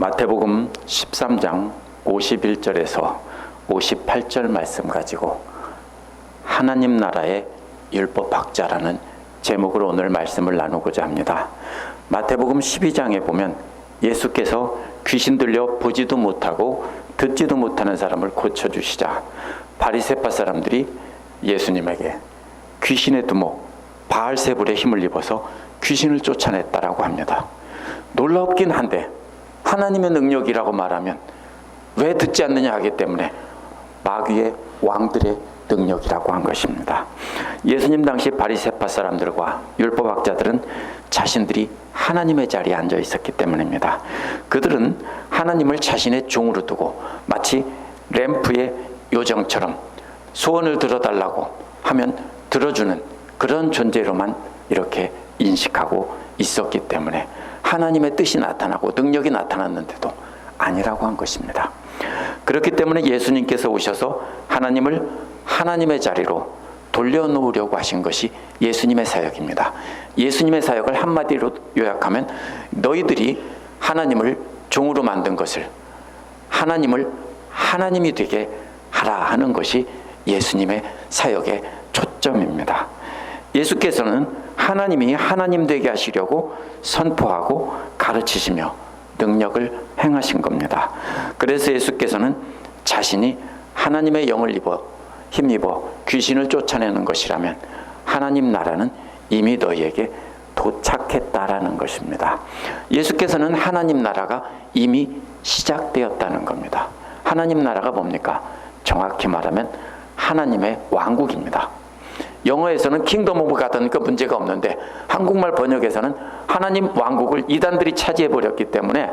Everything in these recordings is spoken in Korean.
마태복음 13장 51절에서 58절 말씀 가지고 하나님 나라의 율법학자라는 제목으로 오늘 말씀을 나누고자 합니다. 마태복음 12장에 보면 예수께서 귀신 들려 보지도 못하고 듣지도 못하는 사람을 고쳐주시자 바리새파 사람들이 예수님에게 귀신의 두목 바알세불의 힘을 입어서 귀신을 쫓아냈다라고 합니다. 놀랍긴 한데 하나님의 능력이라고 말하면 왜 듣지 않느냐 하기 때문에 마귀의 왕들의 능력이라고 한 것입니다. 예수님 당시 바리새파 사람들과 율법학자들은 자신들이 하나님의 자리에 앉아 있었기 때문입니다. 그들은 하나님을 자신의 종으로 두고 마치 램프의 요정처럼 소원을 들어달라고 하면 들어주는 그런 존재로만 이렇게 인식하고 있었기 때문에 하나님의 뜻이 나타나고 능력이 나타났는데도 아니라고 한 것입니다. 그렇기 때문에 예수님께서 오셔서 하나님을 하나님의 자리로 돌려놓으려고 하신 것이 예수님의 사역입니다. 예수님의 사역을 한마디로 요약하면 너희들이 하나님을 종으로 만든 것을 하나님을 하나님이 되게 하라 하는 것이 예수님의 사역의 초점입니다. 예수께서는 하나님이 하나님 되게 하시려고 선포하고 가르치시며 능력을 행하신 겁니다. 그래서 예수께서는 자신이 하나님의 영을 힘입어 귀신을 쫓아내는 것이라면 하나님 나라는 이미 너희에게 도착했다라는 것입니다. 예수께서는 하나님 나라가 이미 시작되었다는 겁니다. 하나님 나라가 뭡니까? 정확히 말하면 하나님의 왕국입니다. 영어에서는 킹덤 오브 가드니까 문제가 없는데 한국말 번역에서는 하나님 왕국을 이단들이 차지해버렸기 때문에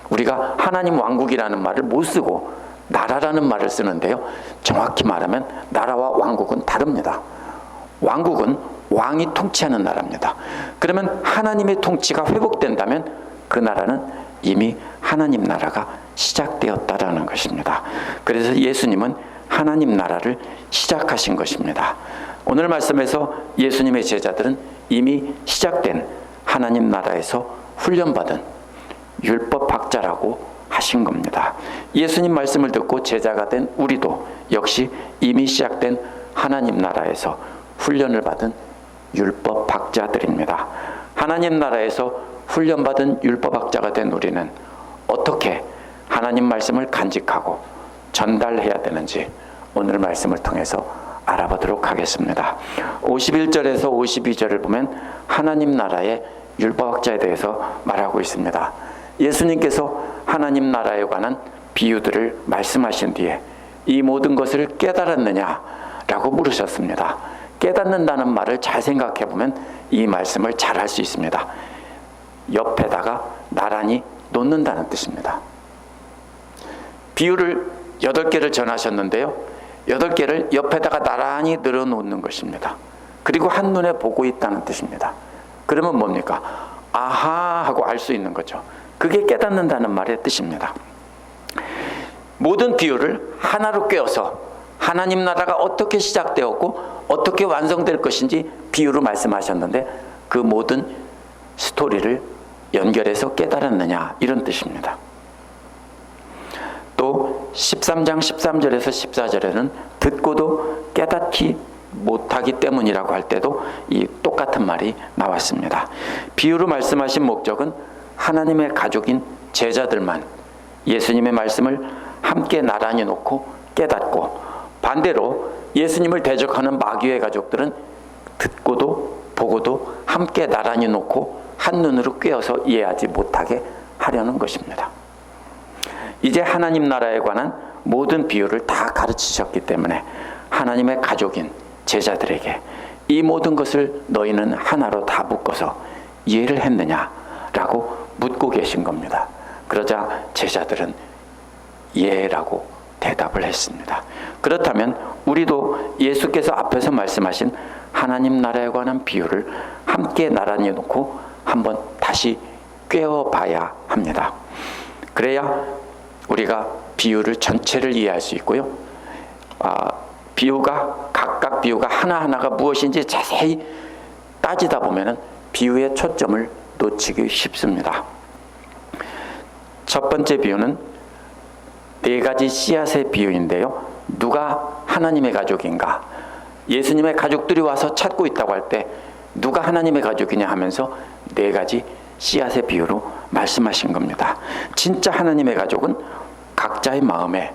우리가 하나님 왕국이라는 말을 못 쓰고 나라라는 말을 쓰는데요. 정확히 말하면 나라와 왕국은 다릅니다. 왕국은 왕이 통치하는 나라입니다. 그러면 하나님의 통치가 회복된다면 그 나라는 이미 하나님 나라가 시작되었다라는 것입니다. 그래서 예수님은 하나님 나라를 시작하신 것입니다. 오늘 말씀에서 예수님의 제자들은 이미 시작된 하나님 나라에서 훈련받은 율법학자라고 하신 겁니다. 예수님 말씀을 듣고 제자가 된 우리도 역시 이미 시작된 하나님 나라에서 훈련을 받은 율법학자들입니다. 하나님 나라에서 훈련받은 율법학자가 된 우리는 어떻게 하나님 말씀을 간직하고 전달해야 되는지 오늘 말씀을 통해서 알아보도록 하겠습니다. 51절에서 52절을 보면 하나님 나라의 율법학자에 대해서 말하고 있습니다. 예수님께서 하나님 나라에 관한 비유들을 말씀하신 뒤에 이 모든 것을 깨달았느냐라고 물으셨습니다. 깨닫는다는 말을 잘 생각해 보면 이 말씀을 잘 할 수 있습니다. 옆에다가 나란히 놓는다는 뜻입니다. 비유를 8개를 전하셨는데요. 8개를 옆에다가 나란히 늘어놓는 것입니다. 그리고 한눈에 보고 있다는 뜻입니다. 그러면 뭡니까? 아하 하고 알 수 있는 거죠. 그게 깨닫는다는 말의 뜻입니다. 모든 비유를 하나로 꿰어서 하나님 나라가 어떻게 시작되었고 어떻게 완성될 것인지 비유로 말씀하셨는데 그 모든 스토리를 연결해서 깨달았느냐 이런 뜻입니다. 또 13장 13절에서 14절에는 듣고도 깨닫지 못하기 때문이라고 할 때도 이 똑같은 말이 나왔습니다. 비유로 말씀하신 목적은 하나님의 가족인 제자들만 예수님의 말씀을 함께 나란히 놓고 깨닫고 반대로 예수님을 대적하는 마귀의 가족들은 듣고도 보고도 함께 나란히 놓고 한눈으로 꿰어서 이해하지 못하게 하려는 것입니다. 이제 하나님 나라에 관한 모든 비유를 다 가르치셨기 때문에 하나님의 가족인 제자들에게 이 모든 것을 너희는 하나로 다 묶어서 이해를 했느냐라고 묻고 계신 겁니다. 그러자 제자들은 예라고 대답을 했습니다. 그렇다면 우리도 예수께서 앞에서 말씀하신 하나님 나라에 관한 비유를 함께 나란히 놓고 한번 다시 꿰어봐야 합니다. 그래야 우리가 비유를 전체를 이해할 수 있고요. 각각 비유가 하나하나가 무엇인지 자세히 따지다 보면 비유의 초점을 놓치기 쉽습니다. 첫 번째 비유는 네 가지 씨앗의 비유인데요. 누가 하나님의 가족인가? 예수님의 가족들이 와서 찾고 있다고 할 때 누가 하나님의 가족이냐 하면서 네 가지 씨앗의 비유로 말씀하신 겁니다. 진짜 하나님의 가족은 각자의 마음에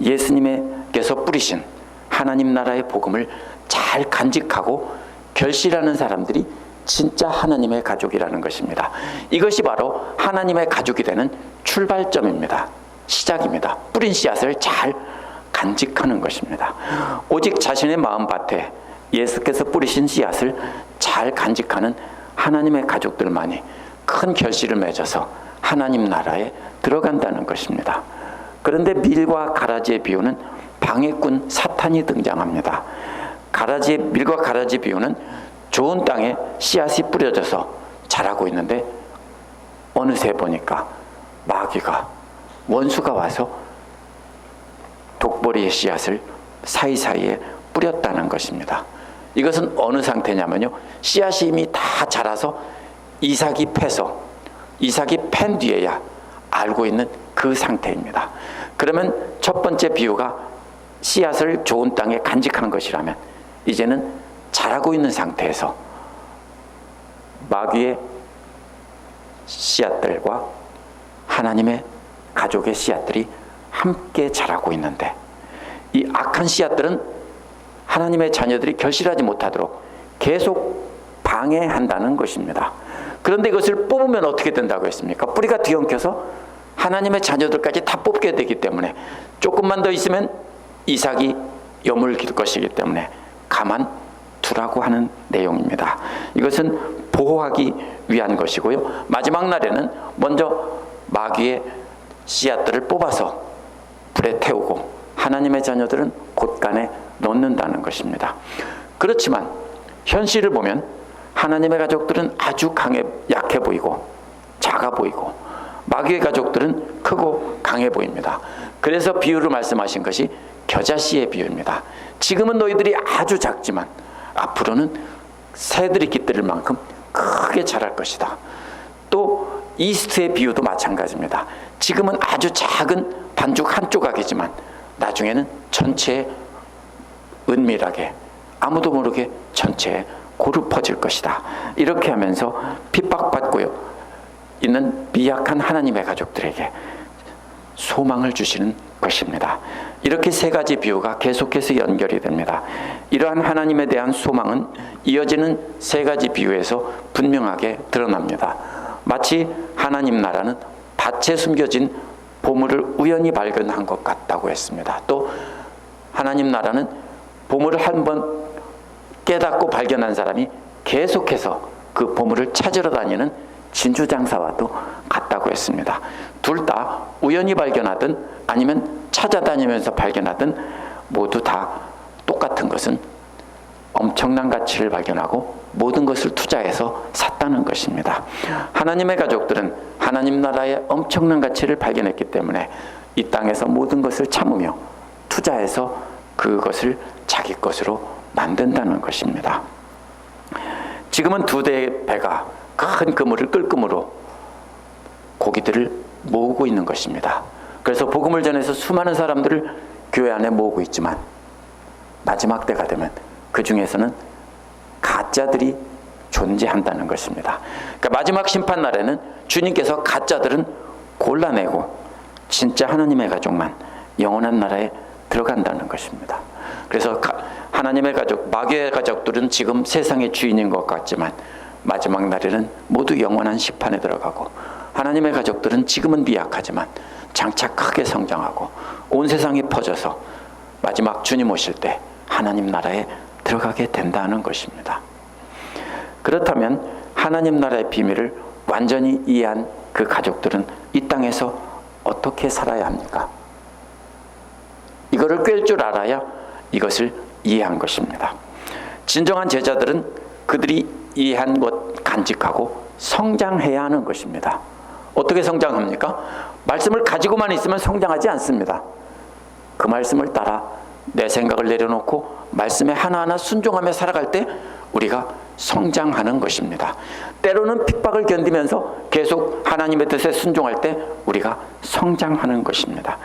예수님께서 뿌리신 하나님 나라의 복음을 잘 간직하고 결실하는 사람들이 진짜 하나님의 가족이라는 것입니다. 이것이 바로 하나님의 가족이 되는 출발점입니다. 시작입니다. 뿌린 씨앗을 잘 간직하는 것입니다. 오직 자신의 마음밭에 예수께서 뿌리신 씨앗을 잘 간직하는 하나님의 가족들만이 큰 결실을 맺어서 하나님 나라에 들어간다는 것입니다. 그런데 밀과 가라지의 비유는 방해꾼 사탄이 등장합니다. 밀과 가라지 비유는 좋은 땅에 씨앗이 뿌려져서 자라고 있는데 어느새 보니까 마귀가, 원수가 와서 독보리의 씨앗을 사이사이에 뿌렸다는 것입니다. 이것은 어느 상태냐면요, 씨앗이 이미 다 자라서 이삭이 팬 뒤에야 알고 있는 그 상태입니다. 그러면 첫 번째 비유가 씨앗을 좋은 땅에 간직하는 것이라면 이제는 자라고 있는 상태에서 마귀의 씨앗들과 하나님의 가족의 씨앗들이 함께 자라고 있는데, 이 악한 씨앗들은 하나님의 자녀들이 결실하지 못하도록 계속 방해한다는 것입니다. 그런데 이것을 뽑으면 어떻게 된다고 했습니까? 뿌리가 뒤엉켜서 하나님의 자녀들까지 다 뽑게 되기 때문에 조금만 더 있으면 이삭이 여물길 것이기 때문에 가만 두라고 하는 내용입니다. 이것은 보호하기 위한 것이고요. 마지막 날에는 먼저 마귀의 씨앗들을 뽑아서 불에 태우고 하나님의 자녀들은 곳간에 놓는다는 것입니다. 그렇지만 현실을 보면 하나님의 가족들은 아주 약해 보이고 작아 보이고 마귀의 가족들은 크고 강해 보입니다. 그래서 비유를 말씀하신 것이 겨자씨의 비유입니다. 지금은 너희들이 아주 작지만 앞으로는 새들이 깃들 만큼 크게 자랄 것이다. 또 이스트의 비유도 마찬가지입니다. 지금은 아주 작은 반죽 한 조각이지만 나중에는 전체에 은밀하게 아무도 모르게 전체에 고루 퍼질 것이다. 이렇게 하면서 핍박받고 있는 미약한 하나님의 가족들에게 소망을 주시는 것입니다. 이렇게 세 가지 비유가 계속해서 연결이 됩니다. 이러한 하나님에 대한 소망은 이어지는 세 가지 비유에서 분명하게 드러납니다. 마치 하나님 나라는 밭에 숨겨진 보물을 우연히 발견한 것 같다고 했습니다. 또 하나님 나라는 보물을 한번 깨닫고 발견한 사람이 계속해서 그 보물을 찾으러 다니는 진주장사와도 같다고 했습니다. 둘 다 우연히 발견하든 아니면 찾아다니면서 발견하든 모두 다 똑같은 것은 엄청난 가치를 발견하고 모든 것을 투자해서 샀다는 것입니다. 하나님의 가족들은 하나님 나라의 엄청난 가치를 발견했기 때문에 이 땅에서 모든 것을 참으며 투자해서 그것을 자기 것으로 만든다는 것입니다. 지금은 두 대의 배가 큰 그물을 끌금으로 고기들을 모으고 있는 것입니다. 그래서 복음을 전해서 수많은 사람들을 교회 안에 모으고 있지만 마지막 때가 되면 그 중에서는 가짜들이 존재한다는 것입니다. 그러니까 마지막 심판 날에는 주님께서 가짜들은 골라내고 진짜 하나님의 가족만 영원한 나라에 들어간다는 것입니다. 그래서 하나님의 가족, 마귀의 가족들은 지금 세상의 주인인 것 같지만 마지막 날에는 모두 영원한 심판에 들어가고, 하나님의 가족들은 지금은 미약하지만 장차 크게 성장하고 온 세상에 퍼져서 마지막 주님 오실 때 하나님 나라에 들어가게 된다는 것입니다. 그렇다면 하나님 나라의 비밀을 완전히 이해한 그 가족들은 이 땅에서 어떻게 살아야 합니까? 이거를 꿰을 줄 알아야 이것을 이해한 것입니다. 진정한 제자들은 그들이 이해한 것 간직하고 성장해야 하는 것입니다. 어떻게 성장합니까? 말씀을 가지고만 있으면 성장하지 않습니다. 그 말씀을 따라 내 생각을 내려놓고 말씀에 하나하나 순종하며 살아갈 때 우리가 성장하는 것입니다. 때로는 핍박을 견디면서 계속 하나님의 뜻에 순종할 때 우리가 성장하는 것입니다.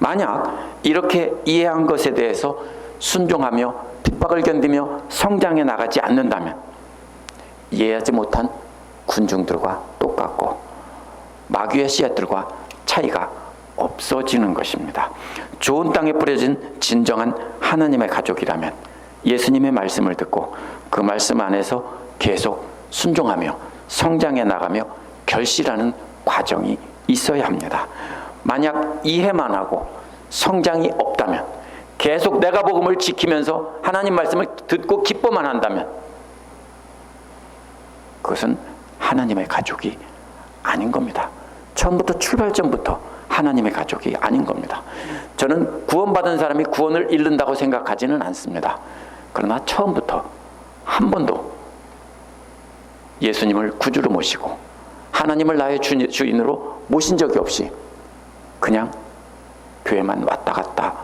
만약 이렇게 이해한 것에 대해서 순종하며 핍박을 견디며 성장해 나가지 않는다면 이해하지 못한 군중들과 똑같고 마귀의 씨앗들과 차이가 없어지는 것입니다. 좋은 땅에 뿌려진 진정한 하나님의 가족이라면 예수님의 말씀을 듣고 그 말씀 안에서 계속 순종하며 성장해 나가며 결실하는 과정이 있어야 합니다. 만약 이해만 하고 성장이 없다면, 계속 내가 복음을 지키면서 하나님 말씀을 듣고 기뻐만 한다면 그것은 하나님의 가족이 아닌 겁니다. 처음부터 출발점부터 하나님의 가족이 아닌 겁니다. 저는 구원받은 사람이 구원을 잃는다고 생각하지는 않습니다. 그러나 처음부터 한 번도 예수님을 구주로 모시고 하나님을 나의 주인으로 모신 적이 없이 그냥 교회만 왔다 갔다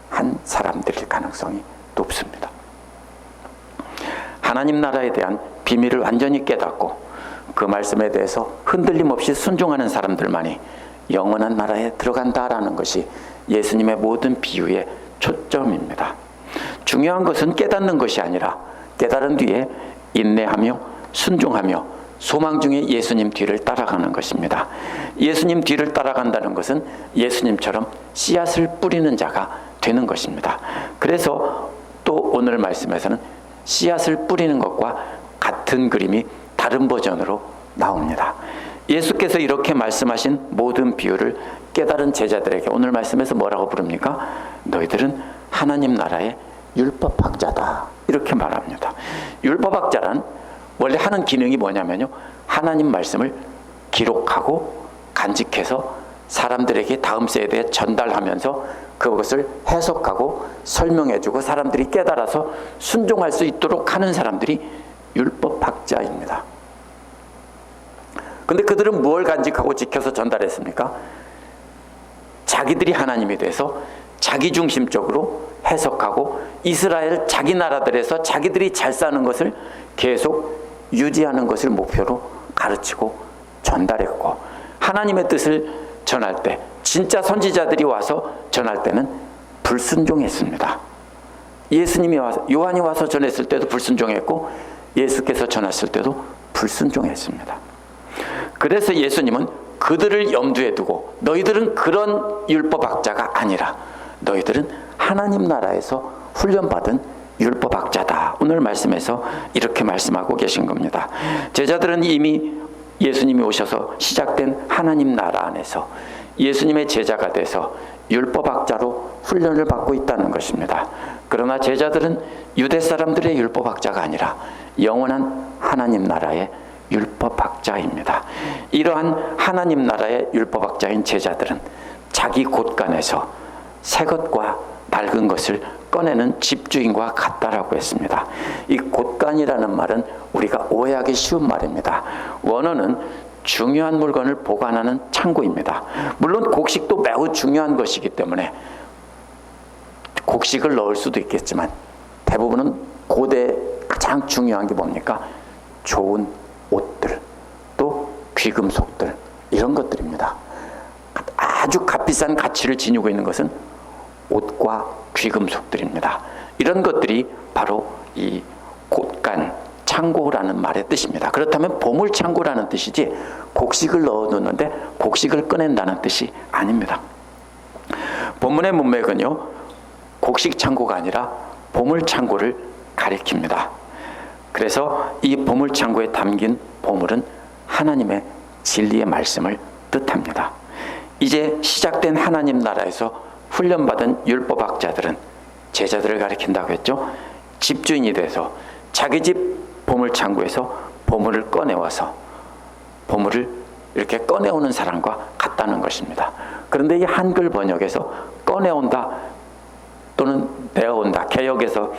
한 사람들일 가능성이 높습니다. 하나님 나라에 대한 비밀을 완전히 깨닫고 그 말씀에 대해서 흔들림 없이 순종하는 사람들만이 영원한 나라에 들어간다라는 것이 예수님의 모든 비유의 초점입니다. 중요한 것은 깨닫는 것이 아니라 깨달은 뒤에 인내하며 순종하며 소망 중에 예수님 뒤를 따라가는 것입니다. 예수님 뒤를 따라간다는 것은 예수님처럼 씨앗을 뿌리는 자가 되는 것입니다. 그래서 또 오늘 말씀에서는 씨앗을 뿌리는 것과 같은 그림이 다른 버전으로 나옵니다. 예수께서 이렇게 말씀하신 모든 비유를 깨달은 제자들에게 오늘 말씀에서 뭐라고 부릅니까? 너희들은 하나님 나라의 율법학자다, 이렇게 말합니다. 율법학자란 원래 하는 기능이 뭐냐면요, 하나님 말씀을 기록하고 간직해서 사람들에게 다음 세대에 전달하면서 그것을 해석하고 설명해주고 사람들이 깨달아서 순종할 수 있도록 하는 사람들이 율법학자입니다. 근데 그들은 뭘 간직하고 지켜서 전달했습니까? 자기들이 하나님이 돼서 자기중심적으로 해석하고 이스라엘 자기 나라들에서 자기들이 잘 사는 것을 계속 유지하는 것을 목표로 가르치고 전달했고, 하나님의 뜻을 전할 때 진짜 선지자들이 와서 전할 때는 불순종했습니다. 예수님이 와서, 요한이 와서 전했을 때도 불순종했고 예수께서 전했을 때도 불순종했습니다. 그래서 예수님은 그들을 염두에 두고 너희들은 그런 율법학자가 아니라 너희들은 하나님 나라에서 훈련받은 율법학자다, 오늘 말씀에서 이렇게 말씀하고 계신 겁니다. 제자들은 이미 예수님이 오셔서 시작된 하나님 나라 안에서 예수님의 제자가 돼서 율법학자로 훈련을 받고 있다는 것입니다. 그러나 제자들은 유대 사람들의 율법학자가 아니라 영원한 하나님 나라의 율법학자입니다. 이러한 하나님 나라의 율법학자인 제자들은 자기 곳간에서 새 것과 낡은 것을 꺼내는 집주인과 같다라고 했습니다. 이 곳간이라는 말은 우리가 오해하기 쉬운 말입니다. 원어는 중요한 물건을 보관하는 창고입니다. 물론 곡식도 매우 중요한 것이기 때문에 곡식을 넣을 수도 있겠지만 대부분은 고대 가장 중요한 게 뭡니까? 좋은 옷들, 또 귀금속들, 이런 것들입니다. 아주 값비싼 가치를 지니고 있는 것은 옷과 귀금속들입니다. 이런 것들이 바로 이 곳간, 창고라는 말의 뜻입니다. 그렇다면 보물창고라는 뜻이지 곡식을 넣어놓는데 곡식을 꺼낸다는 뜻이 아닙니다. 본문의 문맥은요, 곡식 창고가 아니라 보물창고를 가리킵니다. 그래서 이 보물창고에 담긴 보물은 하나님의 진리의 말씀을 뜻합니다. 이제 시작된 하나님 나라에서 훈련받은 율법학자들은 제자들을 가리킨다고 했죠. 집주인이 돼서 자기 집 보물창고에서 보물을 꺼내와서 보물을 이렇게 꺼내오는 사람과 같다는 것입니다. 그런데 이 한글 번역에서 꺼내온다 또는 내어온다, 개역에서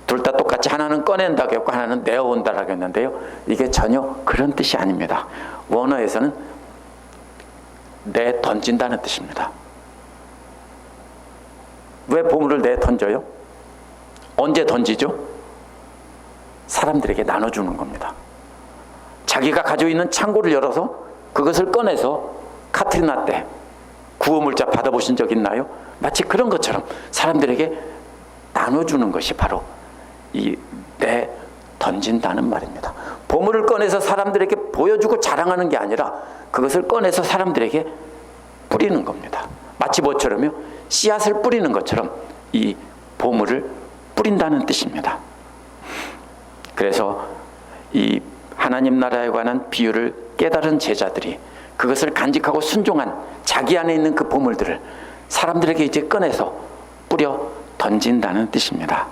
둘 다 똑같이 하나는 꺼낸다고 했고 하나는 내어온다라고 했는데요, 이게 전혀 그런 뜻이 아닙니다. 원어에서는 내던진다는 뜻입니다. 왜 보물을 내던져요? 언제 던지죠? 사람들에게 나눠주는 겁니다. 자기가 가지고 있는 창고를 열어서 그것을 꺼내서 카트리나 때 구호물자 받아보신 적 있나요? 마치 그런 것처럼 사람들에게 나눠주는 것이 바로 이 던진다는 말입니다. 보물을 꺼내서 사람들에게 보여주고 자랑하는 게 아니라 그것을 꺼내서 사람들에게 뿌리는 겁니다. 마치 뭐처럼요? 씨앗을 뿌리는 것처럼 이 보물을 뿌린다는 뜻입니다. 그래서 이 하나님 나라에 관한 비유를 깨달은 제자들이 그것을 간직하고 순종한 자기 안에 있는 그 보물들을 사람들에게 이제 꺼내서 뿌려 던진다는 뜻입니다.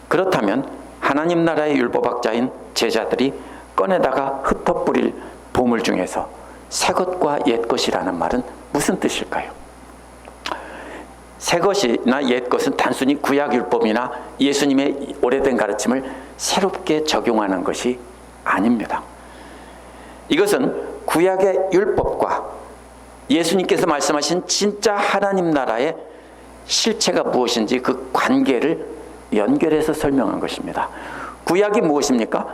그렇다면 하나님 나라의 율법학자인 제자들이 꺼내다가 흩어뿌릴 보물 중에서 새 것과 옛 것이라는 말은 무슨 뜻일까요? 새 것이나 옛 것은 단순히 구약 율법이나 예수님의 오래된 가르침을 새롭게 적용하는 것이 아닙니다. 이것은 구약의 율법과 예수님께서 말씀하신 진짜 하나님 나라의 실체가 무엇인지 그 관계를 연결해서 설명한 것입니다. 구약이 무엇입니까?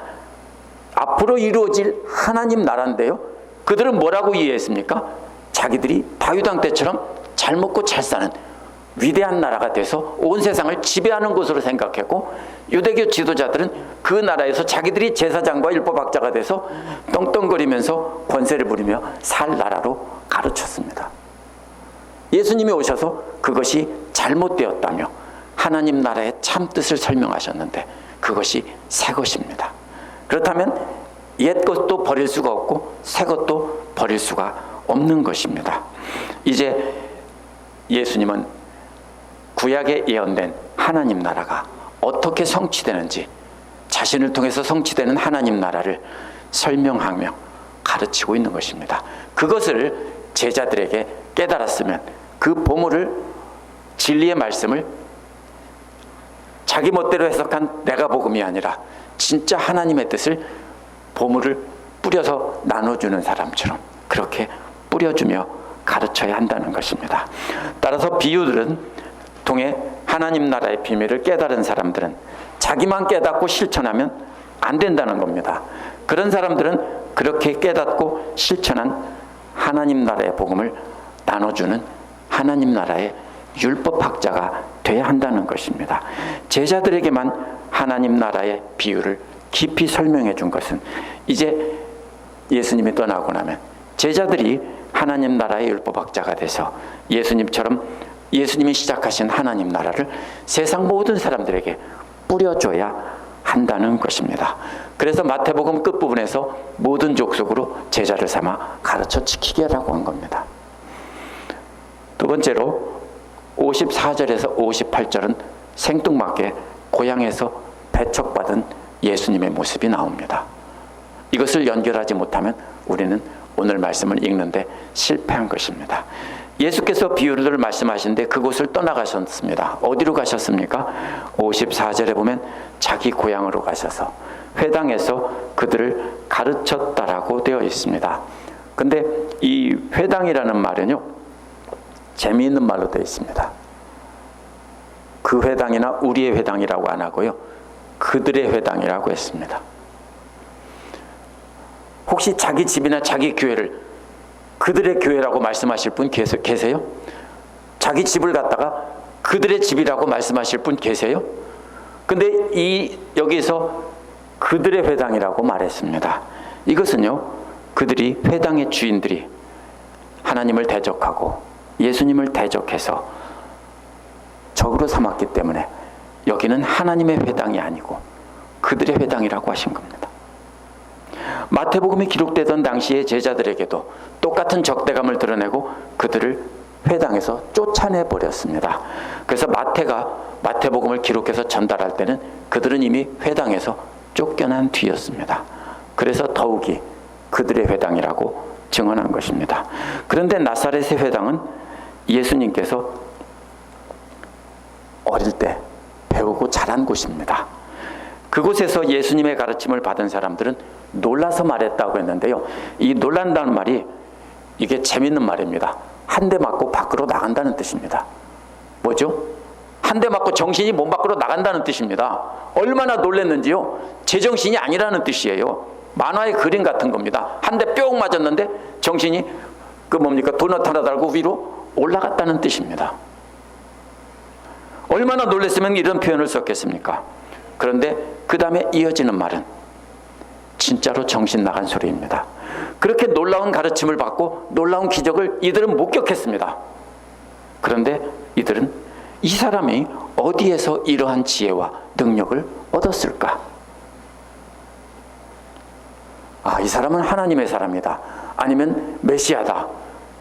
앞으로 이루어질 하나님 나라인데요. 그들은 뭐라고 이해했습니까? 자기들이 다윗왕 때처럼 잘 먹고 잘 사는 위대한 나라가 돼서 온 세상을 지배하는 것으로 생각했고, 유대교 지도자들은 그 나라에서 자기들이 제사장과 율법학자가 돼서 떵떵거리면서 권세를 부리며 살 나라로 가르쳤습니다. 예수님이 오셔서 그것이 잘못되었다며 하나님 나라의 참 뜻을 설명하셨는데 그것이 새 것입니다. 그렇다면 옛 것도 버릴 수가 없고 새 것도 버릴 수가 없는 것입니다. 이제 예수님은 구약에 예언된 하나님 나라가 어떻게 성취되는지, 자신을 통해서 성취되는 하나님 나라를 설명하며 가르치고 있는 것입니다. 그것을 제자들에게 깨달았으면 그 보물을, 진리의 말씀을 자기 멋대로 해석한 내가 복음이 아니라 진짜 하나님의 뜻을 보물을 뿌려서 나눠주는 사람처럼 그렇게 뿌려주며 가르쳐야 한다는 것입니다. 따라서 비유들은 통해 하나님 나라의 비밀을 깨달은 사람들은 자기만 깨닫고 실천하면 안 된다는 겁니다. 그런 사람들은 그렇게 깨닫고 실천한 하나님 나라의 복음을 나눠주는 하나님 나라의 율법학자가 돼야 한다는 것입니다. 제자들에게만 하나님 나라의 비유를 깊이 설명해 준 것은 이제 예수님이 떠나고 나면 제자들이 하나님 나라의 율법학자가 돼서 예수님처럼 예수님이 시작하신 하나님 나라를 세상 모든 사람들에게 뿌려줘야 한다는 것입니다. 그래서 마태복음 끝부분에서 모든 족속으로 제자를 삼아 가르쳐 지키게 하라고 한 겁니다. 두 번째로 54절에서 58절은 생뚱맞게 고향에서 배척받은 예수님의 모습이 나옵니다. 이것을 연결하지 못하면 우리는 오늘 말씀을 읽는데 실패한 것입니다. 예수께서 비유를 말씀하시는데 그곳을 떠나가셨습니다. 어디로 가셨습니까? 54절에 보면 자기 고향으로 가셔서 회당에서 그들을 가르쳤다라고 되어 있습니다. 근데 이 회당이라는 말은요, 재미있는 말로 되어 있습니다. 그 회당이나 우리의 회당이라고 안 하고요, 그들의 회당이라고 했습니다. 혹시 자기 집이나 자기 교회를 그들의 교회라고 말씀하실 분 계세요? 자기 집을 갖다가 그들의 집이라고 말씀하실 분 계세요? 근데 여기서 그들의 회당이라고 말했습니다. 이것은요, 그들이 회당의 주인들이 하나님을 대적하고 예수님을 대적해서 적으로 삼았기 때문에 여기는 하나님의 회당이 아니고 그들의 회당이라고 하신 겁니다. 마태복음이 기록되던 당시의 제자들에게도 똑같은 적대감을 드러내고 그들을 회당에서 쫓아내 버렸습니다. 그래서 마태가 마태복음을 기록해서 전달할 때는 그들은 이미 회당에서 쫓겨난 뒤였습니다. 그래서 더욱이 그들의 회당이라고 증언한 것입니다. 그런데 나사렛의 회당은 예수님께서 어릴 때 배우고 자란 곳입니다. 그곳에서 예수님의 가르침을 받은 사람들은 놀라서 말했다고 했는데요, 이 놀란다는 말이 이게 재밌는 말입니다. 한 대 맞고 밖으로 나간다는 뜻입니다. 뭐죠? 한 대 맞고 정신이 몸 밖으로 나간다는 뜻입니다. 얼마나 놀랐는지요. 제정신이 아니라는 뜻이에요. 만화의 그림 같은 겁니다. 한 대 뿅 맞았는데 정신이 도넛 하나 달고 위로 올라갔다는 뜻입니다. 얼마나 놀랐으면 이런 표현을 썼겠습니까? 그런데 그 다음에 이어지는 말은 진짜로 정신 나간 소리입니다. 그렇게 놀라운 가르침을 받고 놀라운 기적을 이들은 목격했습니다. 그런데 이들은 이 사람이 어디에서 이러한 지혜와 능력을 얻었을까? 이 사람은 하나님의 사람이다. 아니면 메시아다.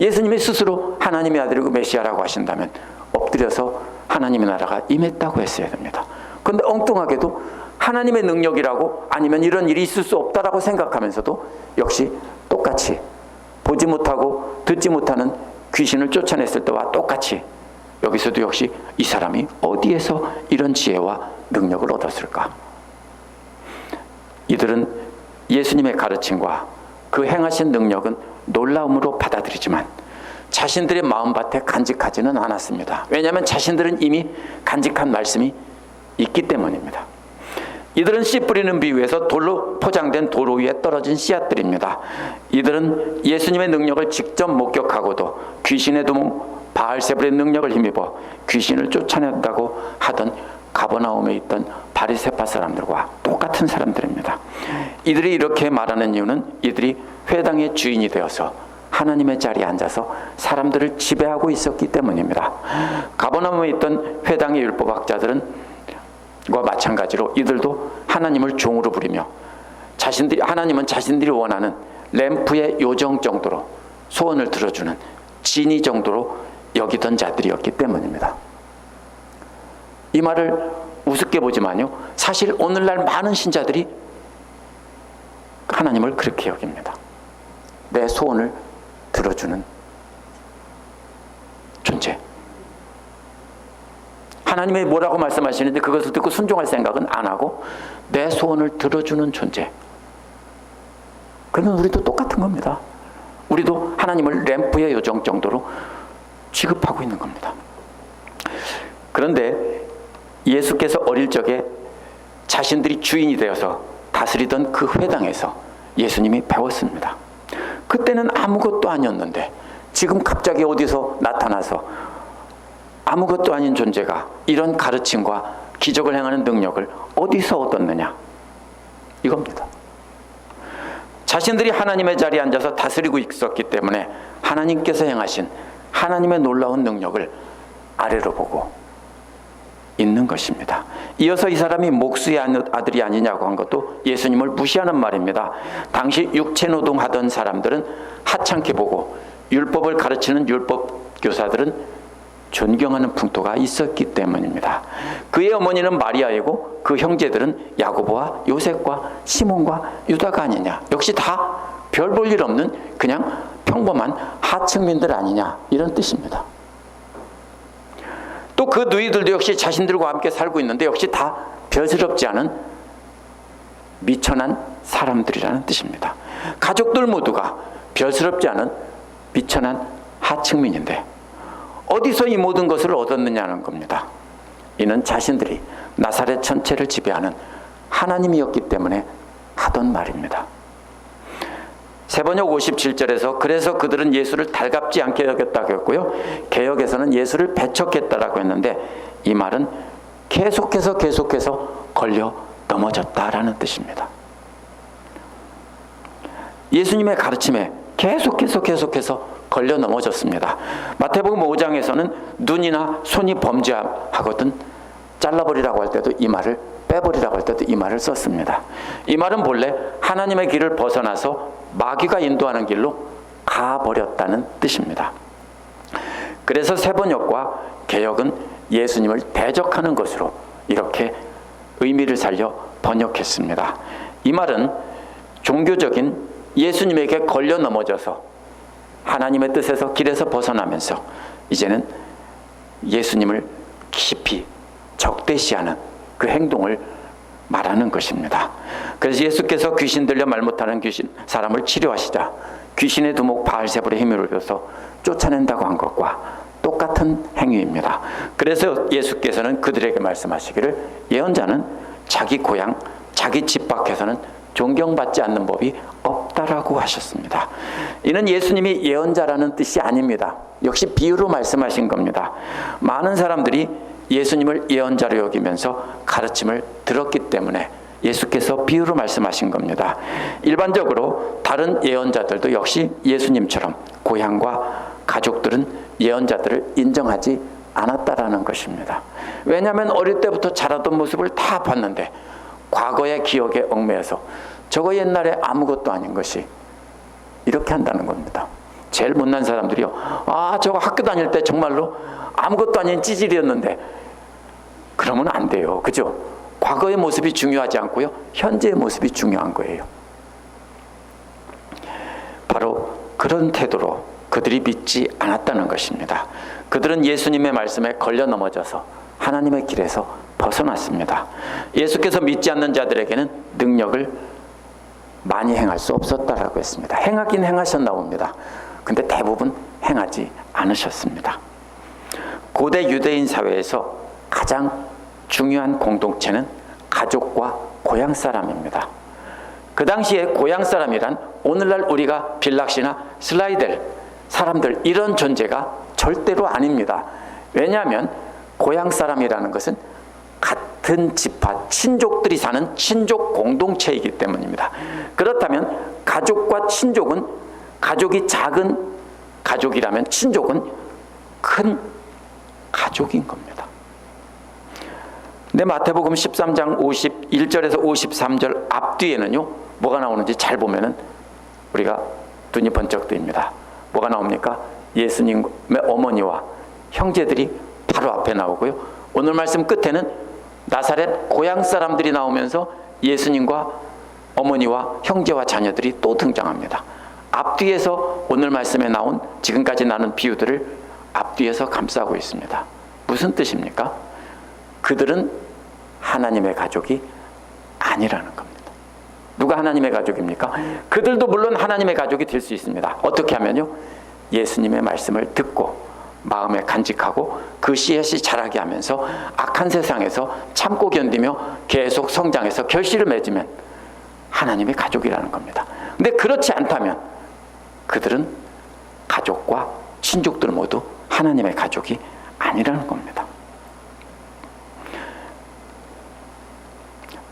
예수님이 스스로 하나님의 아들이고 메시아라고 하신다면 엎드려서 하나님의 나라가 임했다고 했어야 됩니다. 그런데 엉뚱하게도 하나님의 능력이라고 아니면 이런 일이 있을 수 없다라고 생각하면서도 역시 똑같이 보지 못하고 듣지 못하는 귀신을 쫓아냈을 때와 똑같이 여기서도 역시 이 사람이 어디에서 이런 지혜와 능력을 얻었을까? 이들은 예수님의 가르침과 그 행하신 능력은 놀라움으로 받아들이지만 자신들의 마음밭에 간직하지는 않았습니다. 왜냐하면 자신들은 이미 간직한 말씀이 있기 때문입니다. 이들은 씨 뿌리는 비유에서 돌로 포장된 도로 위에 떨어진 씨앗들입니다. 이들은 예수님의 능력을 직접 목격하고도 귀신의 두목 바알세불의 능력을 힘입어 귀신을 쫓아낸다고 하던 가버나움에 있던 바리새파 사람들과 똑같은 사람들입니다. 이들이 이렇게 말하는 이유는 이들이 회당의 주인이 되어서 하나님의 자리에 앉아서 사람들을 지배하고 있었기 때문입니다. 가버나움에 있던 회당의 율법학자들은 과 마찬가지로 이들도 하나님을 종으로 부리며 하나님은 자신들이 원하는 램프의 요정 정도로 소원을 들어주는 지니 정도로 여기던 자들이었기 때문입니다. 이 말을 우습게 보지만요, 사실 오늘날 많은 신자들이 하나님을 그렇게 여깁니다. 내 소원을 들어주는 존재. 하나님이 뭐라고 말씀하시는데 그것을 듣고 순종할 생각은 안 하고 내 소원을 들어주는 존재. 그러면 우리도 똑같은 겁니다. 우리도 하나님을 램프의 요정 정도로 취급하고 있는 겁니다. 그런데 예수께서 어릴 적에 자신들이 주인이 되어서 다스리던 그 회당에서 예수님이 배웠습니다. 그때는 아무것도 아니었는데 지금 갑자기 어디서 나타나서 아무것도 아닌 존재가 이런 가르침과 기적을 행하는 능력을 어디서 얻었느냐? 이겁니다. 자신들이 하나님의 자리에 앉아서 다스리고 있었기 때문에 하나님께서 행하신 하나님의 놀라운 능력을 아래로 보고 있는 것입니다. 이어서 이 사람이 목수의 아들이 아니냐고 한 것도 예수님을 무시하는 말입니다. 당시 육체노동 하던 사람들은 하찮게 보고 율법을 가르치는 율법 교사들은 존경하는 풍토가 있었기 때문입니다. 그의 어머니는 마리아이고 그 형제들은 야고보와 요셉과 시몬과 유다가 아니냐. 역시 다 별 볼 일 없는 그냥 평범한 하층민들 아니냐, 이런 뜻입니다. 또 그 누이들도 역시 자신들과 함께 살고 있는데 역시 다 별스럽지 않은 미천한 사람들이라는 뜻입니다. 가족들 모두가 별스럽지 않은 미천한 하층민인데 어디서 이 모든 것을 얻었느냐는 겁니다. 이는 자신들이 나사렛 전체를 지배하는 하나님이었기 때문에 하던 말입니다. 세번역 57절에서 그래서 그들은 예수를 달갑지 않게 여겼다고 했고요. 개역에서는 예수를 배척했다라고 했는데 이 말은 계속해서 걸려 넘어졌다라는 뜻입니다. 예수님의 가르침에 계속해서 걸려 넘어졌습니다. 마태복음 5장에서는 눈이나 손이 범죄하거든 잘라버리라고 할 때도 이 말을, 빼버리라고 할 때도 이 말을 썼습니다. 이 말은 본래 하나님의 길을 벗어나서 마귀가 인도하는 길로 가버렸다는 뜻입니다. 그래서 세번역과 개역은 예수님을 대적하는 것으로 이렇게 의미를 살려 번역했습니다. 이 말은 종교적인 예수님에게 걸려 넘어져서 하나님의 뜻에서 길에서 벗어나면서 이제는 예수님을 깊이 적대시하는 그 행동을 말하는 것입니다. 그래서 예수께서 귀신 들려 말 못하는 사람을 치료하시자 귀신의 두목 바알세불의 힘을 빌어서 쫓아낸다고 한 것과 똑같은 행위입니다. 그래서 예수께서는 그들에게 말씀하시기를 예언자는 자기 고향, 자기 집 밖에서는 존경받지 않는 법이 없다라고 하셨습니다. 이는 예수님이 예언자라는 뜻이 아닙니다. 역시 비유로 말씀하신 겁니다. 많은 사람들이 예수님을 예언자로 여기면서 가르침을 들었기 때문에 예수께서 비유로 말씀하신 겁니다. 일반적으로 다른 예언자들도 역시 예수님처럼 고향과 가족들은 예언자들을 인정하지 않았다라는 것입니다. 왜냐하면 어릴 때부터 자라던 모습을 다 봤는데 과거의 기억에 얽매여서 저거 옛날에 아무것도 아닌 것이 이렇게 한다는 겁니다. 제일 못난 사람들이요. 저거 학교 다닐 때 정말로 아무것도 아닌 찌질이었는데 그러면 안 돼요. 그죠? 과거의 모습이 중요하지 않고요. 현재의 모습이 중요한 거예요. 바로 그런 태도로 그들이 믿지 않았다는 것입니다. 그들은 예수님의 말씀에 걸려 넘어져서 하나님의 길에서 벗어났습니다. 예수께서 믿지 않는 자들에게는 능력을 많이 행할 수 없었다라고 했습니다. 행하긴 행하셨나 봅니다. 근데 대부분 행하지 않으셨습니다. 고대 유대인 사회에서 가장 중요한 공동체는 가족과 고향 사람입니다. 그 당시에 고향 사람이란 오늘날 우리가 빌락시나 슬라이델 사람들 이런 존재가 절대로 아닙니다. 왜냐하면 고향 사람이라는 것은 같은 지파 친족들이 사는 친족 공동체이기 때문입니다. 그렇다면 가족과 친족은 가족이 작은 가족이라면 친족은 큰 가족인 겁니다. 근데 마태복음 13장 51절에서 53절 앞뒤에는요 뭐가 나오는지 잘 보면은 우리가 눈이 번쩍 뜨입니다. 뭐가 나옵니까? 예수님의 어머니와 형제들이 바로 앞에 나오고요. 오늘 말씀 끝에는 나사렛 고향 사람들이 나오면서 예수님과 어머니와 형제와 자녀들이 또 등장합니다. 앞뒤에서 오늘 말씀에 나온 지금까지 나눈 비유들을 앞뒤에서 감싸고 있습니다. 무슨 뜻입니까? 그들은 하나님의 가족이 아니라는 겁니다. 누가 하나님의 가족입니까? 그들도 물론 하나님의 가족이 될 수 있습니다. 어떻게 하면요? 예수님의 말씀을 듣고 마음에 간직하고 그 씨앗이 자라게 하면서 악한 세상에서 참고 견디며 계속 성장해서 결실을 맺으면 하나님의 가족이라는 겁니다. 근데 그렇지 않다면 그들은 가족과 친족들 모두 하나님의 가족이 아니라는 겁니다.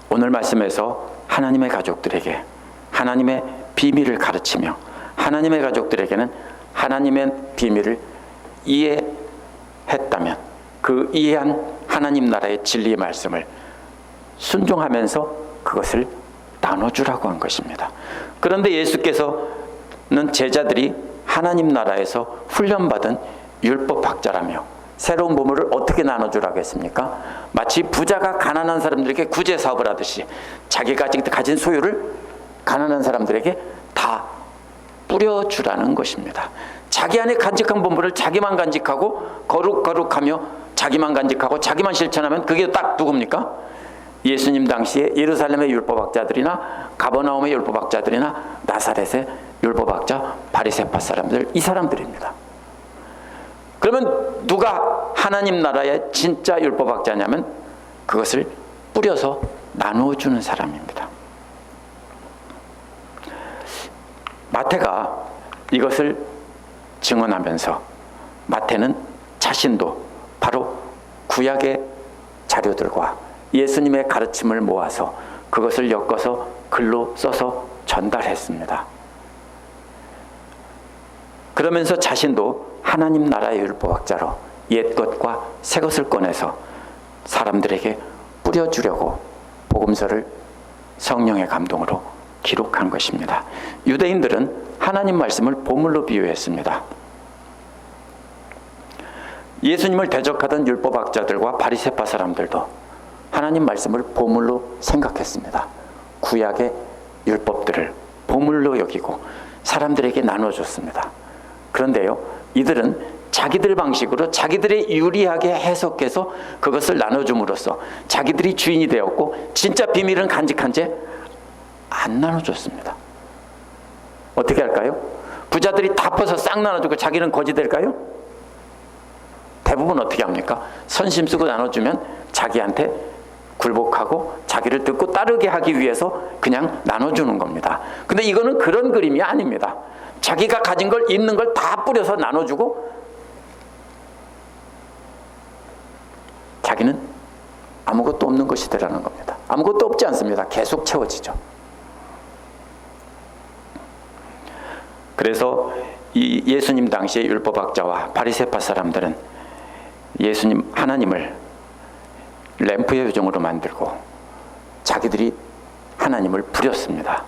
오늘 말씀에서 하나님의 가족들에게 하나님의 비밀을 가르치며 하나님의 가족들에게는 하나님의 비밀을 이해했다면 그 이해한 하나님 나라의 진리의 말씀을 순종하면서 그것을 나눠주라고 한 것입니다. 그런데 예수께서는 제자들이 하나님 나라에서 훈련받은 율법학자라며 새로운 보물을 어떻게 나눠주라고 했습니까? 마치 부자가 가난한 사람들에게 구제 사업을 하듯이 자기가 가진 소유를 가난한 사람들에게 다 뿌려주라는 것입니다. 자기 안에 간직한 보물을 자기만 간직하고 거룩하며 자기만 간직하고 자기만 실천하면 그게 딱 누굽니까? 예수님 당시에 예루살렘의 율법학자들이나 가버나움의 율법학자들이나 나사렛의 율법학자 바리새파 사람들, 이 사람들입니다. 그러면 누가 하나님 나라의 진짜 율법학자냐면 그것을 뿌려서 나누어주는 사람입니다. 마태가 이것을 증언하면서 마태는 자신도 바로 구약의 자료들과 예수님의 가르침을 모아서 그것을 엮어서 글로 써서 전달했습니다. 그러면서 자신도 하나님 나라의 율법학자로 옛것과 새것을 꺼내서 사람들에게 뿌려주려고 복음서를 성령의 감동으로 기록한 것입니다. 유대인들은 하나님 말씀을 보물로 비유했습니다. 예수님을 대적하던 율법학자들과 바리새파 사람들도 하나님 말씀을 보물로 생각했습니다. 구약의 율법들을 보물로 여기고 사람들에게 나눠줬습니다. 그런데요, 이들은 자기들 방식으로 자기들이 유리하게 해석해서 그것을 나눠줌으로써 자기들이 주인이 되었고 진짜 비밀은 간직한 채 안 나눠줬습니다. 어떻게 할까요? 부자들이 다 퍼서 싹 나눠주고 자기는 거지 될까요? 대부분 어떻게 합니까? 선심 쓰고 나눠주면 자기한테 굴복하고 자기를 듣고 따르게 하기 위해서 그냥 나눠주는 겁니다. 근데 이거는 그런 그림이 아닙니다. 자기가 가진 걸, 있는 걸 다 뿌려서 나눠주고 자기는 아무것도 없는 것이 되라는 겁니다. 아무것도 없지 않습니다. 계속 채워지죠. 그래서 이 예수님 당시의 율법학자와 바리새파 사람들은 예수님, 하나님을 램프의 요정으로 만들고 자기들이 하나님을 부렸습니다.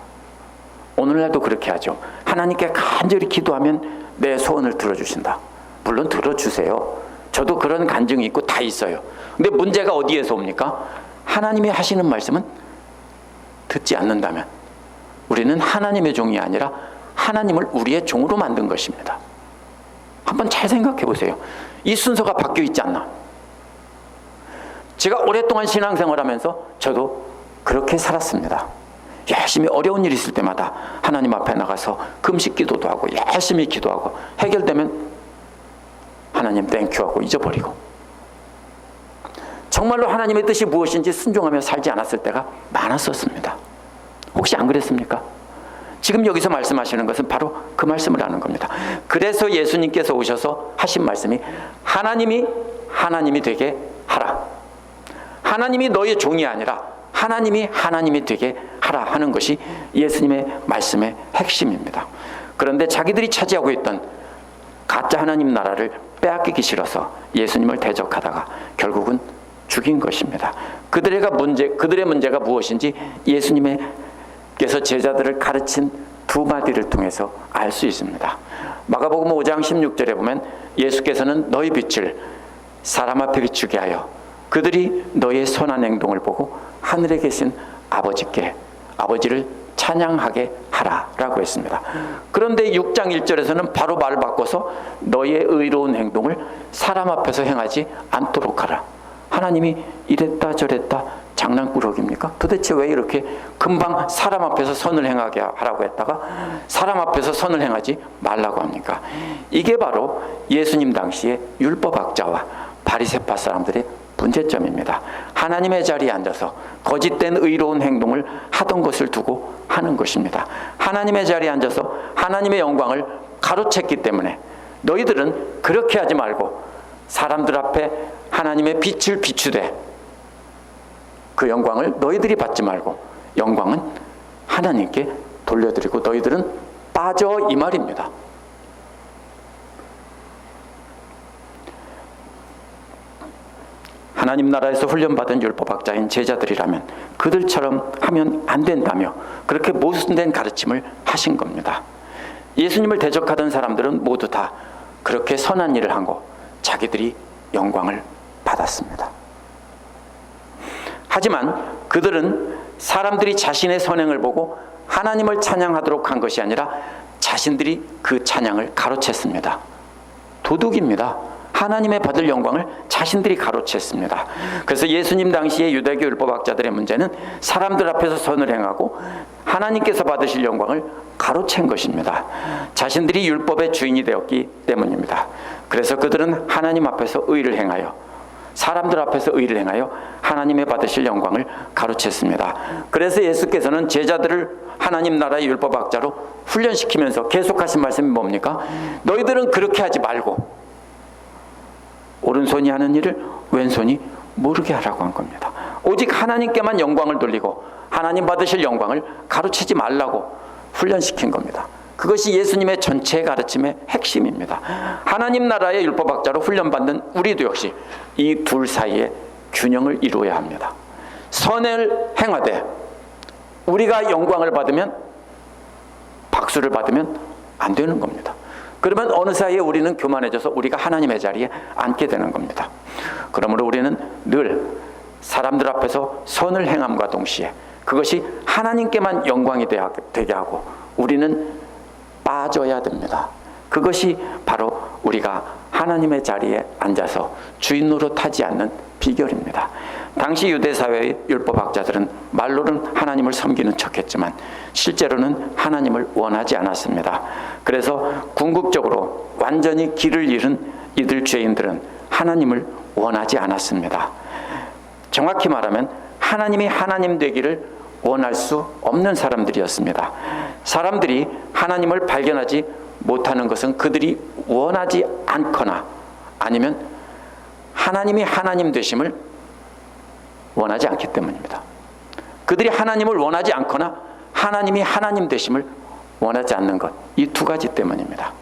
오늘날도 그렇게 하죠. 하나님께 간절히 기도하면 내 소원을 들어주신다. 물론 들어주세요. 저도 그런 간증이 있고 다 있어요. 근데 문제가 어디에서 옵니까? 하나님이 하시는 말씀은 듣지 않는다면 우리는 하나님의 종이 아니라 하나님을 우리의 종으로 만든 것입니다. 한번 잘 생각해 보세요. 이 순서가 바뀌어 있지 않나? 제가 오랫동안 신앙생활하면서 저도 그렇게 살았습니다. 열심히 어려운 일이 있을 때마다 하나님 앞에 나가서 금식 기도도 하고 열심히 기도하고 해결되면 하나님 땡큐하고 잊어버리고 정말로 하나님의 뜻이 무엇인지 순종하며 살지 않았을 때가 많았었습니다. 혹시 안 그랬습니까? 지금 여기서 말씀하시는 것은 바로 그 말씀을 하는 겁니다. 그래서 예수님께서 오셔서 하신 말씀이 하나님이 되게 하라. 하나님이 너의 종이 아니라 하나님이 되게 하라 하는 것이 예수님의 말씀의 핵심입니다. 그런데 자기들이 차지하고 있던 가짜 하나님 나라를 빼앗기기 싫어서 예수님을 대적하다가 결국은 죽인 것입니다. 그들의 문제가 무엇인지 예수님께서 제자들을 가르친 두 마디를 통해서 알 수 있습니다. 마가복음 5장 16절에 보면 예수께서는 너희 빛을 사람 앞에 비추게 하여 그들이 너의 선한 행동을 보고 하늘에 계신 아버지를 찬양하게 하라라고 했습니다. 그런데 6장 1절에서는 바로 말을 바꿔서 너의 의로운 행동을 사람 앞에서 행하지 않도록 하라. 하나님이 이랬다 저랬다 장난꾸러기입니까? 도대체 왜 이렇게 금방 사람 앞에서 선을 행하게 하라고 했다가 사람 앞에서 선을 행하지 말라고 합니까? 이게 바로 예수님 당시의 율법학자와 바리새파 사람들의 문제점입니다. 하나님의 자리에 앉아서 거짓된 의로운 행동을 하던 것을 두고 하는 것입니다. 하나님의 자리에 앉아서 하나님의 영광을 가로챘기 때문에 너희들은 그렇게 하지 말고 사람들 앞에 하나님의 빛을 비추되 그 영광을 너희들이 받지 말고 영광은 하나님께 돌려드리고 너희들은 빠져 이 말입니다. 하나님 나라에서 훈련받은 율법학자인 제자들이라면 그들처럼 하면 안 된다며 그렇게 모순된 가르침을 하신 겁니다. 예수님을 대적하던 사람들은 모두 다 그렇게 선한 일을 하고 자기들이 영광을 받았습니다. 하지만 그들은 사람들이 자신의 선행을 보고 하나님을 찬양하도록 한 것이 아니라 자신들이 그 찬양을 가로챘습니다. 도둑입니다. 하나님의 받을 영광을 자신들이 가로챘습니다. 그래서 예수님 당시의 유대교 율법학자들의 문제는 사람들 앞에서 선을 행하고 하나님께서 받으실 영광을 가로챈 것입니다. 자신들이 율법의 주인이 되었기 때문입니다. 그래서 그들은 하나님 앞에서 의를 행하여 사람들 앞에서 의를 행하여 하나님의 받으실 영광을 가로챘습니다. 그래서 예수께서는 제자들을 하나님 나라의 율법학자로 훈련시키면서 계속하신 말씀이 뭡니까? 너희들은 그렇게 하지 말고 오른손이 하는 일을 왼손이 모르게 하라고 한 겁니다. 오직 하나님께만 영광을 돌리고 하나님 받으실 영광을 가로채지 말라고 훈련시킨 겁니다. 그것이 예수님의 전체 가르침의 핵심입니다. 하나님 나라의 율법학자로 훈련받는 우리도 역시 이 둘 사이에 균형을 이루어야 합니다. 선을 행하되 우리가 영광을 받으면 박수를 받으면 안 되는 겁니다. 그러면 어느 사이에 우리는 교만해져서 우리가 하나님의 자리에 앉게 되는 겁니다. 그러므로 우리는 늘 사람들 앞에서 선을 행함과 동시에 그것이 하나님께만 영광이 되게 하고 우리는 빠져야 됩니다. 그것이 바로 우리가 하나님의 자리에 앉아서 주인 노릇하지 않는 비결입니다. 당시 유대사회의 율법학자들은 말로는 하나님을 섬기는 척했지만 실제로는 하나님을 원하지 않았습니다. 그래서 궁극적으로 완전히 길을 잃은 이들 죄인들은 하나님을 원하지 않았습니다. 정확히 말하면 하나님이 하나님 되기를 원할 수 없는 사람들이었습니다. 사람들이 하나님을 발견하지 못하는 것은 그들이 원하지 않거나 아니면 하나님이 하나님 되심을 원하지 않기 때문입니다. 그들이 하나님을 원하지 않거나 하나님이 하나님 되심을 원하지 않는 것, 이 두 가지 때문입니다.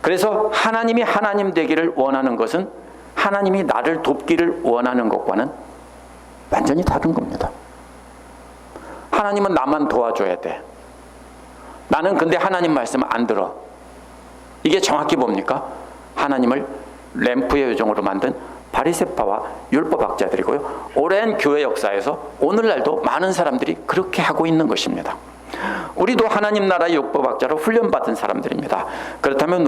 그래서 하나님이 하나님 되기를 원하는 것은 하나님이 나를 돕기를 원하는 것과는 완전히 다른 겁니다. 하나님은 나만 도와줘야 돼. 나는 근데 하나님 말씀 안 들어. 이게 정확히 뭡니까? 하나님을 램프의 요정으로 만든 바리새파와 율법학자들이고요. 오랜 교회 역사에서 오늘날도 많은 사람들이 그렇게 하고 있는 것입니다. 우리도 하나님 나라의 율법학자로 훈련받은 사람들입니다. 그렇다면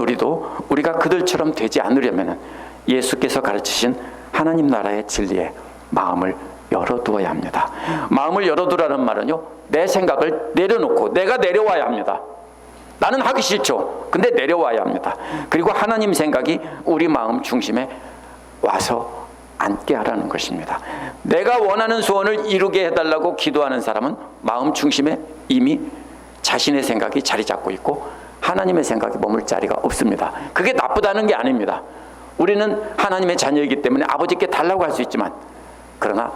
우리가 그들처럼 되지 않으려면 예수께서 가르치신 하나님 나라의 진리에 마음을 열어두어야 합니다. 마음을 열어두라는 말은요, 내 생각을 내려놓고 내가 내려와야 합니다. 나는 하기 싫죠. 근데 내려와야 합니다. 그리고 하나님 생각이 우리 마음 중심에 와서 앉게 하라는 것입니다. 내가 원하는 소원을 이루게 해달라고 기도하는 사람은 마음 중심에 이미 자신의 생각이 자리 잡고 있고 하나님의 생각이 머물 자리가 없습니다. 그게 나쁘다는 게 아닙니다. 우리는 하나님의 자녀이기 때문에 아버지께 달라고 할 수 있지만, 그러나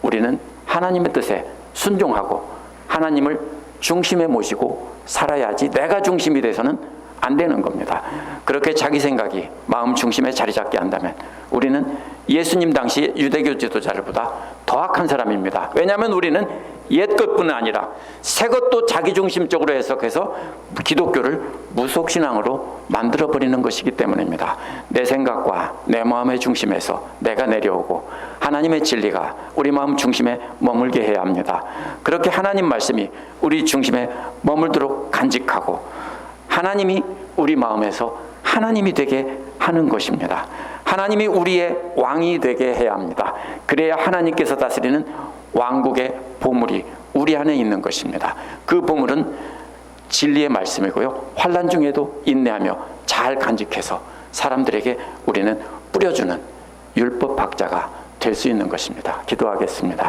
우리는 하나님의 뜻에 순종하고 하나님을 중심에 모시고 살아야지 내가 중심이 돼서는 안 되는 겁니다. 그렇게 자기 생각이 마음 중심에 자리 잡게 한다면 우리는 예수님 당시 유대교 지도자들보다 더 악한 사람입니다. 왜냐하면 우리는 옛 것뿐만 아니라 새 것도 자기 중심적으로 해석해서 기독교를 무속신앙으로 만들어버리는 것이기 때문입니다. 내 생각과 내 마음의 중심에서 내가 내려오고 하나님의 진리가 우리 마음 중심에 머물게 해야 합니다. 그렇게 하나님 말씀이 우리 중심에 머물도록 간직하고 하나님이 우리 마음에서 하나님이 되게 하는 것입니다. 하나님이 우리의 왕이 되게 해야 합니다. 그래야 하나님께서 다스리는 왕국의 보물이 우리 안에 있는 것입니다. 그 보물은 진리의 말씀이고요. 환난 중에도 인내하며 잘 간직해서 사람들에게 우리는 뿌려주는 율법 학자가 될 수 있는 것입니다. 기도하겠습니다.